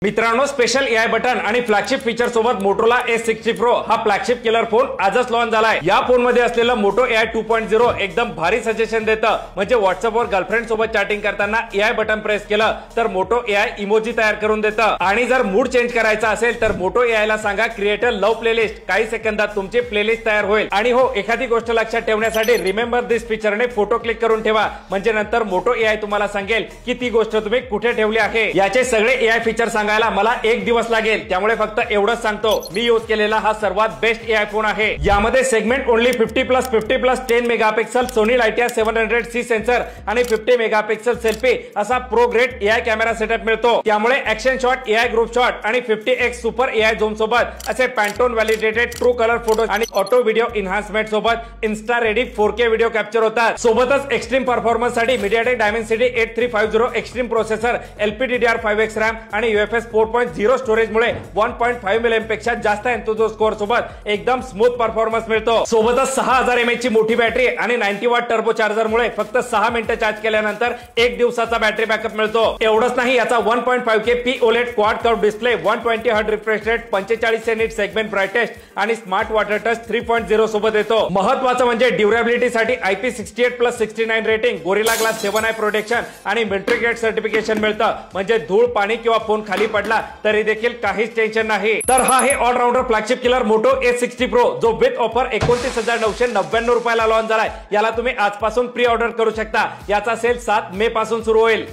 मित्रांनो, special AI button आणि flagship feature सोबत मोटोरोला S60 Pro हा फ्लॅगशिप किलर फोन आजच लॉन्च झालाय। या फोन मध्ये असलेला मोटो एआय 2.0 एकदम भारी सजेशन देतं। म्हणजे व्हॉट्सअपवर गर्लफ्रेंड सोबत चॅटिंग करताना एआय बटन प्रेस केलं तर मोटो एआय इमोजी तयार करून देतं। आणि जर मूड चेंज करायचा असेल तर मोटो एआय ला सांगा क्रिएट अ लव्ह प्लेलिस्ट, काही सेकंदात तुमची प्लेलिस्ट तयार होईल। आणि हो, एखादी गोष्ट लक्षात ठेवण्यासाठी रिमेंबर दिस फीचरने फोटो क्लिक करून ठेवा, म्हणजे नंतर मोटो एआय तुम्हाला सांगेल की ती गोष्ट तुम्ही कुठे ठेवली आहे। याचे सगळे एआय फीचर सांगायला मला एक दिवस लागेल, त्यामुळे फक्त एवढंच सांगतो, मी यूज केलेला हा सर्वात बेस्ट एआय फोन आहे। यामध्ये segment only 50+50+10 megapixel Sony Lytia 700C sensor आणि 50 मेगापिक्सल सेल्फी असा pro grade AI camera setup मिळतो। त्यामुळे action shot, AI group shot आणि 50x सुपर एआय झूम सोबत असे Pantone validated true colour photo आणि ऑटो व्हिडिओ एन्हान्समेंट सोबत insta ready 4K video capture होतात। सोबतच एक्स्ट्रीम परफॉर्मन्स साठी MediaTek Dimensity 8350 extreme processor, LPDDR5X RAM आणि UFS 4.0 स्टोरेज मुळे 1.5 मिलियन पेक्षा जास्त एंथुसियास्ट स्कोर सोबत एकदम स्मूथ परफॉर्मन्स मिळतो। सोबतच 6000 mAh ची मोठी बॅटरी आणि 90 वॉट टर्बो चार्जर मुळे फक्त 6 मिनिटं चार्ज केल्यानंतर 1 दिवसाचा बॅटरी बॅकअप मिळतो। एवढंच नाही, याचा 1.5K POLED quad curve display, 120 hertz refresh rate, 45 निट सेगमेंट ब्राइटेस्ट आणि स्मार्ट वॉटर टच 3.0 सोबत येतो। महत्त्वाचं म्हणजे ड्युरेबिलिटी साठी IP68+69 rating, gorilla glass 7i protection आणि मिलिटरी ग्रेड सर्टिफिकेशन मिळतं। म्हणजे धूळ, पाणी किंवा फोन खाली पडला तरी देखील काहीच टेन्शन नाही। तर हा आहे allrounder flagship killer Moto S60 Pro, जो विथ ऑफर 29,999 रुपयाला लॉन्च झालाय। याला तुम्ही आजपासून प्री ऑर्डर करू शकता। याचा सेल 7 मे पासून सुरू होईल।